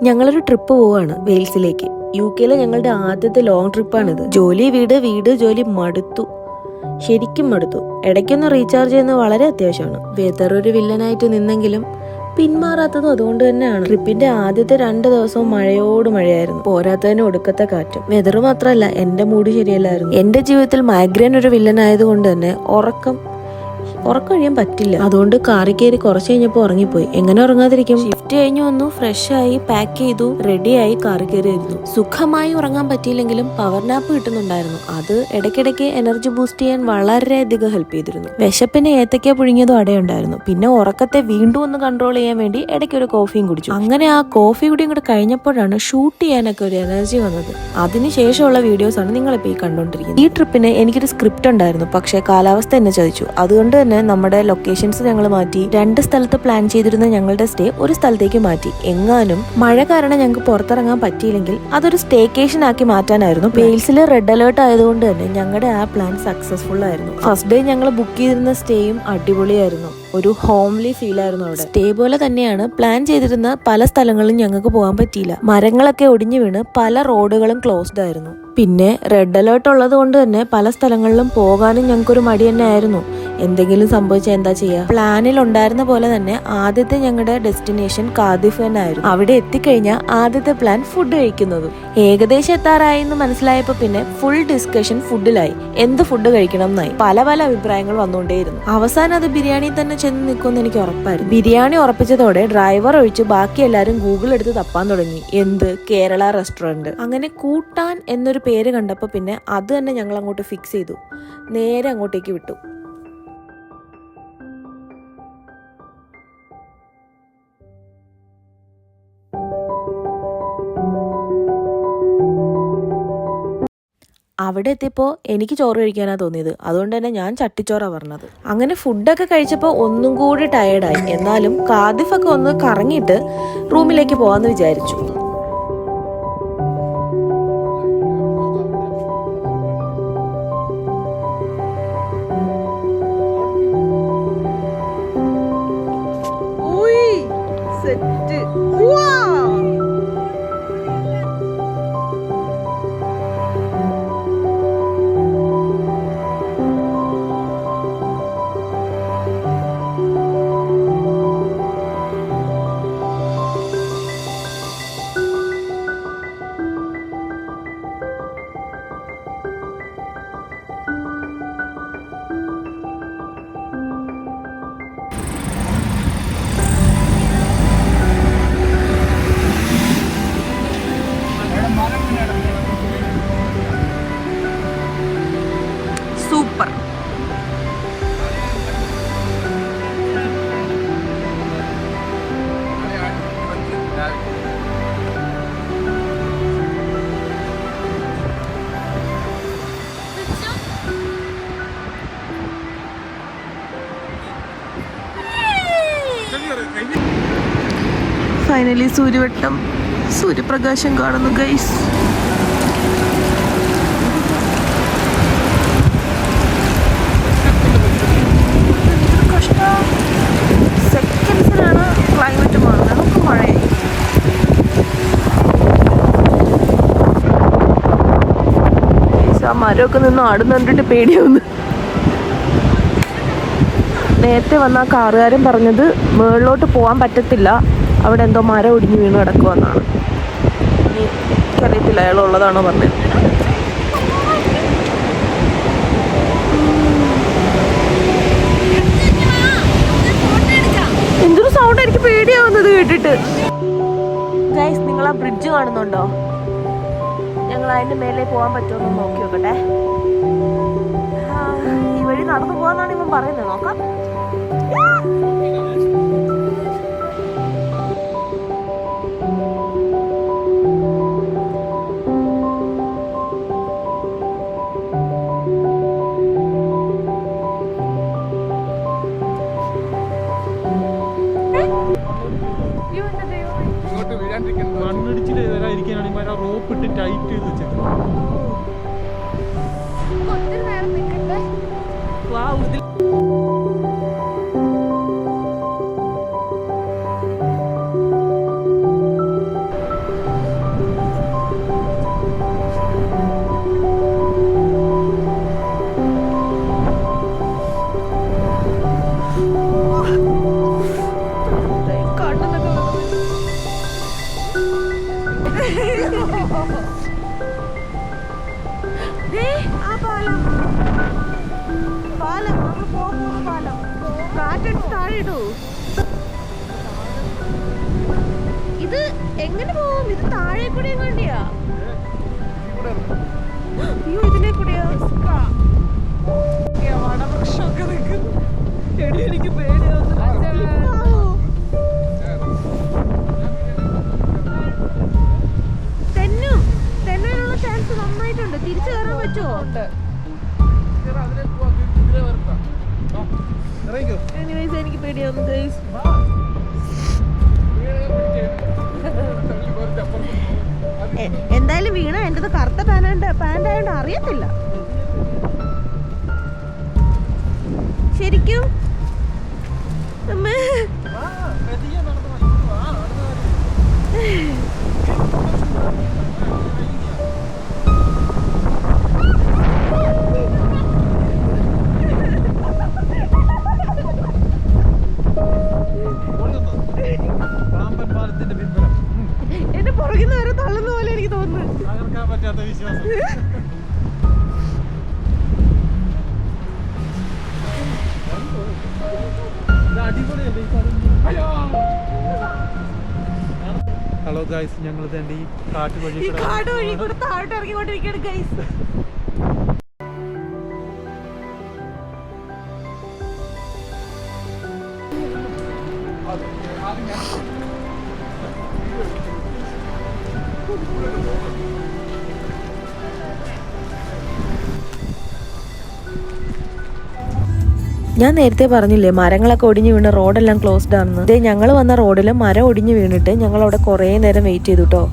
ഞങ്ങളൊരു ട്രിപ്പ് പോവാണ് വെയിൽസിലേക്ക്. UK ഞങ്ങളുടെ ആദ്യത്തെ ലോങ് ട്രിപ്പാണിത്. ജോലി വീട് വീട് ജോലി മടുത്തു, ശരിക്കും മടുത്തു. ഇടയ്ക്കൊന്ന് റീചാർജ് ചെയ്യുന്നത് വളരെ അത്യാവശ്യമാണ്. വെതർ ഒരു വില്ലനായിട്ട് നിന്നെങ്കിലും പിന്മാറാത്തതും അതുകൊണ്ട് തന്നെയാണ്. ട്രിപ്പിന്റെ ആദ്യത്തെ 2 ദിവസവും മഴയോട് മഴയായിരുന്നു, പോരാത്തതിന് ഒടുക്കത്തെ കാറ്റും. വെതർ മാത്രമല്ല, എന്റെ മൂഡ് ശരിയല്ലായിരുന്നു. എന്റെ ജീവിതത്തിൽ മൈഗ്രെയിൻ ഒരു വില്ലൻ ആയതുകൊണ്ട് തന്നെ ഉറക്കം കഴിയാൻ പറ്റില്ല. അതുകൊണ്ട് കാറി കയറി കുറച്ച് കഴിഞ്ഞപ്പോൾ ഉറങ്ങിപ്പോയി. എങ്ങനെ ഉറങ്ങാതിരിക്കും? ഷിഫ്റ്റ് കഴിഞ്ഞു വന്നു, ഫ്രഷ് ആയി, പാക്ക് ചെയ്തു, റെഡിയായി കാറി കയറിയിരുന്നു. സുഖമായി ഉറങ്ങാൻ പറ്റിയില്ലെങ്കിലും പവർ നാപ്പ് കിട്ടുന്നുണ്ടായിരുന്നു. അത് ഇടയ്ക്കിടയ്ക്ക് എനർജി ബൂസ്റ്റ് ചെയ്യാൻ വളരെയധികം ഹെൽപ്പ് ചെയ്തിരുന്നു. വിശപ്പിന് ഏത്തക്ക പുഴുങ്ങിയതും അടയുണ്ടായിരുന്നു. പിന്നെ ഉറക്കത്തെ വീണ്ടും ഒന്ന് കൺട്രോൾ ചെയ്യാൻ വേണ്ടി ഇടയ്ക്ക് ഒരു കോഫിയും കുടിച്ചു. അങ്ങനെ ആ കോഫി കൂടിയും കൂടെ കഴിഞ്ഞപ്പോഴാണ് ഷൂട്ട് ചെയ്യാനൊക്കെ ഒരു എനർജി വന്നത്. അതിനുശേഷമുള്ള വീഡിയോസ് ആണ് നിങ്ങളിപ്പോൾ ഈ കണ്ടുകൊണ്ടിരിക്കുന്നത്. ഈ ട്രിപ്പിന് എനിക്കൊരു സ്ക്രിപ്റ്റ് ഉണ്ടായിരുന്നു, പക്ഷേ കാലാവസ്ഥ എന്നെ ചതിച്ചു. അതുകൊണ്ട് തന്നെ നമ്മുടെ ലൊക്കേഷൻസ് ഞങ്ങൾ മാറ്റി. 2 സ്ഥലത്ത് പ്ലാൻ ചെയ്തിരുന്ന ഞങ്ങളുടെ സ്റ്റേ ഒരു സ്ഥലത്തേക്ക് മാറ്റി. എങ്ങാനും മഴ കാരണം ഞങ്ങൾക്ക് പുറത്തിറങ്ങാൻ പറ്റിയില്ലെങ്കിൽ അതൊരു സ്റ്റേക്കേഷൻ ആക്കി മാറ്റാനായിരുന്നു. വെയിൽസിൽ റെഡ് അലേർട്ട് ആയതുകൊണ്ട് തന്നെ ഞങ്ങളുടെ ആ പ്ലാൻ സക്സസ്ഫുൾ ആയിരുന്നു. ഫസ്റ്റ് ഡേ ഞങ്ങൾ ബുക്ക് ചെയ്തിരുന്ന സ്റ്റേയും അടിപൊളിയായിരുന്നു. ഒരു ഹോംലി ഫീൽ ആയിരുന്നു അവിടെ. സ്റ്റേ പോലെ തന്നെയാണ് പ്ലാൻ ചെയ്തിരുന്ന പല സ്ഥലങ്ങളിലും ഞങ്ങൾക്ക് പോകാൻ പറ്റിയില്ല. മരങ്ങളൊക്കെ ഒടിഞ്ഞു വീണ് പല റോഡുകളും ക്ലോസ്ഡ് ആയിരുന്നു. പിന്നെ റെഡ് അലേർട്ട് ഉള്ളത് കൊണ്ട് തന്നെ പല സ്ഥലങ്ങളിലും പോകാനും ഞങ്ങൾക്കൊരു മടി തന്നെ ആയിരുന്നു. എന്തെങ്കിലും സംഭവിച്ചാൽ എന്താ ചെയ്യുക? പ്ലാനിൽ ഉണ്ടായിരുന്ന പോലെ തന്നെ ആദ്യത്തെ ഞങ്ങളുടെ ഡെസ്റ്റിനേഷൻ കാർഡിഫ് ആയിരുന്നു. അവിടെ എത്തിക്കഴിഞ്ഞാൽ ആദ്യത്തെ പ്ലാൻ ഫുഡ് കഴിക്കുന്നതും. ഏകദേശം എത്താറായി എന്ന് മനസ്സിലായപ്പോ പിന്നെ ഫുൾ ഡിസ്കഷൻ ഫുഡിലായി. എന്ത് ഫുഡ് കഴിക്കണം എന്നായി. പല അഭിപ്രായങ്ങൾ വന്നുകൊണ്ടേയിരുന്നു. അവസാനം അത് ബിരിയാണി തന്നെ ചെന്ന് നിൽക്കുമെന്ന് എനിക്ക് ഉറപ്പായിരുന്നു. ബിരിയാണി ഉറപ്പിച്ചതോടെ ഡ്രൈവർ ഒഴിച്ച് ബാക്കി എല്ലാവരും ഗൂഗിൾ എടുത്ത് തപ്പാൻ തുടങ്ങി. എന്ത് കേരള റെസ്റ്റോറന്റ്. അങ്ങനെ കൂട്ടാൻ എന്നൊരു പേര് കണ്ടപ്പോൾ പിന്നെ അത് തന്നെ ഞങ്ങൾ അങ്ങോട്ട് ഫിക്സ് ചെയ്തു. നേരെ അങ്ങോട്ടേക്ക് വിട്ടു. അവിടെ എത്തിയപ്പോൾ എനിക്ക് ചോറ് കഴിക്കാനാണ് തോന്നിയത്. അതുകൊണ്ട് തന്നെ ഞാൻ ചട്ടിച്ചോറാണ് പറഞ്ഞത്. അങ്ങനെ ഫുഡൊക്കെ കഴിച്ചപ്പോൾ ഒന്നും കൂടി ടയേർഡായി. എന്നാലും കാർഡിഫൊക്കെ ഒന്ന് കറങ്ങിയിട്ട് റൂമിലേക്ക് പോകാമെന്ന് വിചാരിച്ചു. സൂപ്പർ. ഫൈനലി സൂര്യപ്രകാശം കാണുന്നു ഗൈസ്. സെക്കൻഡ്സിലാണ് ക്ലൈമറ്റ് മാറുന്നത്. നമുക്ക് മഴയായി. ആ മരമൊക്കെ നിന്ന് ആടുന്ന കണ്ടിട്ട് പേടിയാവുന്നു. നേരത്തെ വന്ന ആ കാറുകാരൻ പറഞ്ഞത് മുകളിലോട്ട് പോകാൻ പറ്റത്തില്ല, അവിടെ എന്തോ മരം ഒടിഞ്ഞു വീണ് കിടക്കുമെന്നാണ്. എനിക്കറിയത്തില്ല അയാളുള്ളതാണോ പറഞ്ഞത്. എന്തൊരു സൗണ്ട്, എനിക്ക് പേടിയാവുന്നത് കേട്ടിട്ട്. ഗൈസ്, നിങ്ങൾ ആ ബ്രിഡ്ജ് കാണുന്നുണ്ടോ? ഞങ്ങൾ അതിന്റെ മേലെ പോകാൻ പറ്റുമെന്ന് നോക്കി നോക്കട്ടെ. ഈ വഴി നടന്നു പോകാന്നാണ് ഇവൻ പറയുന്നത്. നോക്കാം. മണ്ണിടിച്ചിൽ വരാതിരിക്കാനാണെങ്കിൽ റോപ്പ് ഇട്ട് ടൈറ്റ് ചെയ്ത് വെച്ചേക്കും. ആ പാലം പാലം നമ്മൾ പോകുന്ന പാലം കാറ്റടിച്ച് താഴെ ഇടൂ. ഇത് എങ്ങനെ പോവും? ഇത് താഴെ കൂടെ എങ്ങാണ്ടിയാ? അയ്യോ ഇതിനെ കൂടെയാ? വടവൃക്ഷമൊക്കെ നിൽക്കുന്നു. എടി എനിക്ക് പേടിയാവുന്നു. തെന്നാനുള്ള ചാൻസ് നന്നായിട്ടുണ്ട്. തിരിച്ചു കയറാൻ പറ്റുമോ? എനിവേസ് എനിക്ക് പേടിയാവുന്നു ഗൈസ്. എന്തായാലും വീണ എൻ്റെ കറുത്ത പാൻ്റായോണ്ട് അറിയത്തില്ല ശരിക്കും. അമ്മേ എന്റെ പുറകിൽ നിന്ന് വരെ തള്ളുന്ന പോലെ എനിക്ക് തോന്നുന്നു. തകർക്കാൻ പറ്റാത്ത വിശ്വാസം. ഹലോ ഗൈസ്, ഞങ്ങൾ തന്നെ ഈ കാട്ട് വഴി കൂടെ താഴോട്ട് ഇറങ്ങിക്കൊണ്ടിരിക്കുകയാണ് ഗൈസ്. ഞാൻ നേരത്തെ പറഞ്ഞില്ലേ മരങ്ങളൊക്കെ ഒടിഞ്ഞു വീണ് റോഡെല്ലാം ക്ലോസ്ഡ് ആണെന്ന്. ഇതേ ഞങ്ങൾ വന്ന റോഡിൽ മരം ഒടിഞ്ഞു വീണിട്ട് ഞങ്ങൾ അവിടെ കുറേ നേരം വെയിറ്റ് ചെയ്തു കേട്ടോ.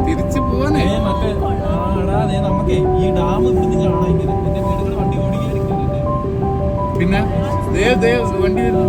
തിരിച്ചു പോവാനേ നമുക്കേ ഈ ഡാം ഇവിടുന്ന് കാണാൻ എന്റെ വീടുകൾ വണ്ടി ഓടിക്കാതിരിക്കുന്നില്ലേ. പിന്നെ വണ്ടി വരുന്നു.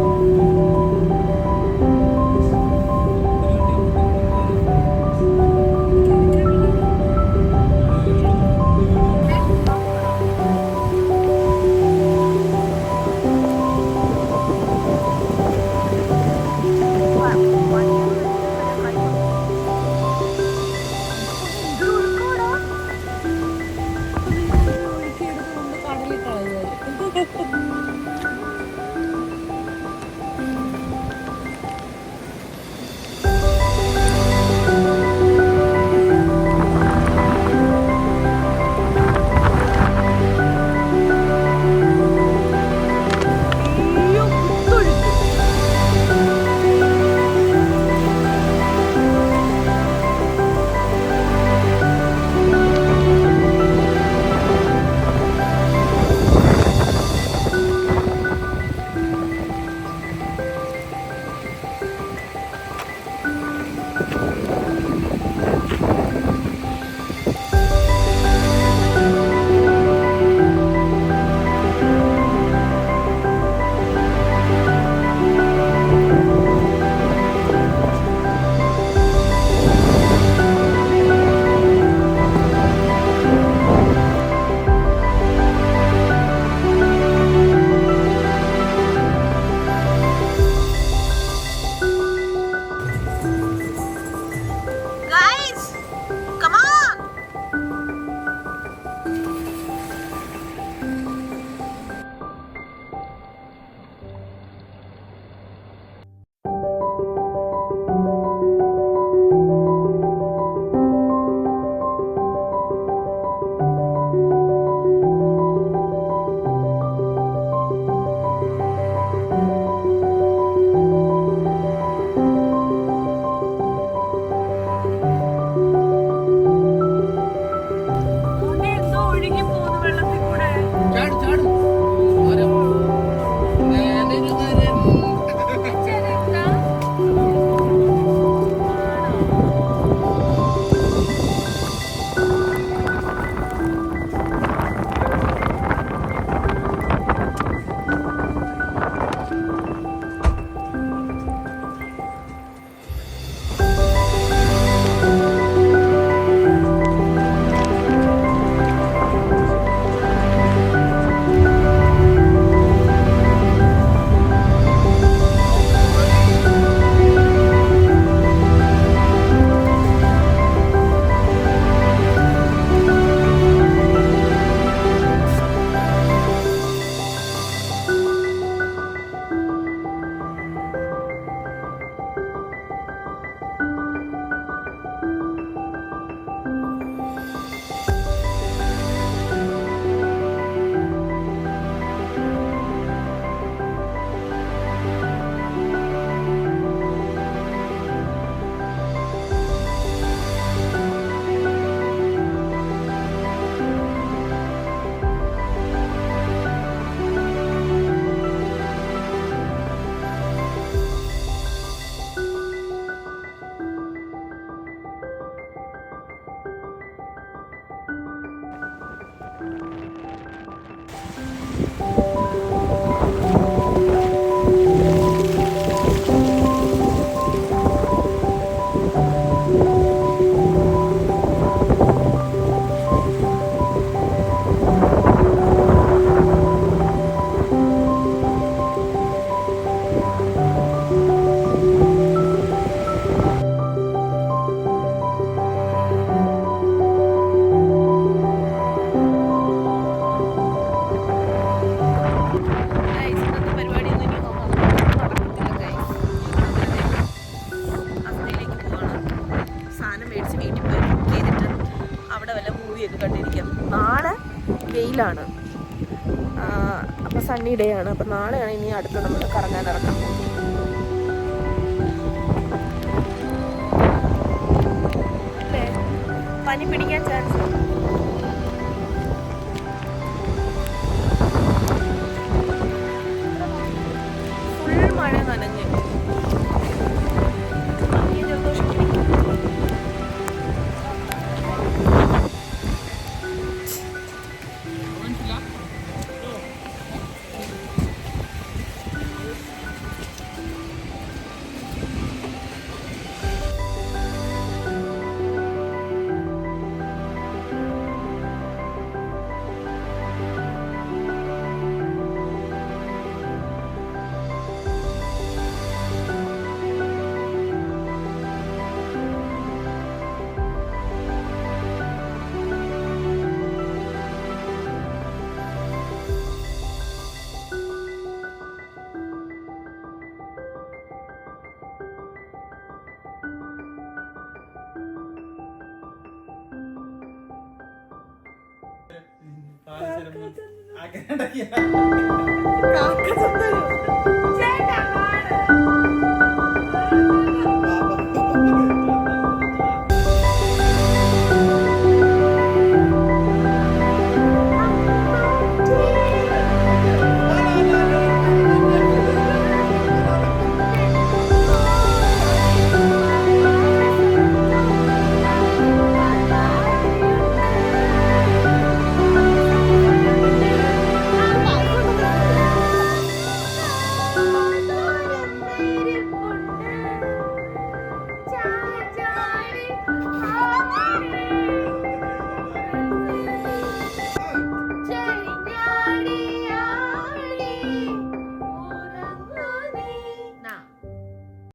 കണ്ടിരിക്കാം. നാളെ വെയിലാണ്, അപ്പോൾ സണ്ണി ഡേ ആണ്. അപ്പോൾ നാളെയാണ് ഇനി അടുത്ത് നമ്മൾ കറങ്ങാൻ ഇറക്കാം. പനി പിടിക്കാൻ ചാൻസ് ഉണ്ട്. ഫുൾ മഴ നനഞ്ഞ് ജലദോഷം പിടിക്കും. അങ്ങനെ ഉണ്ടാക്കിയ കാക്ക ചത്തല്ലോ.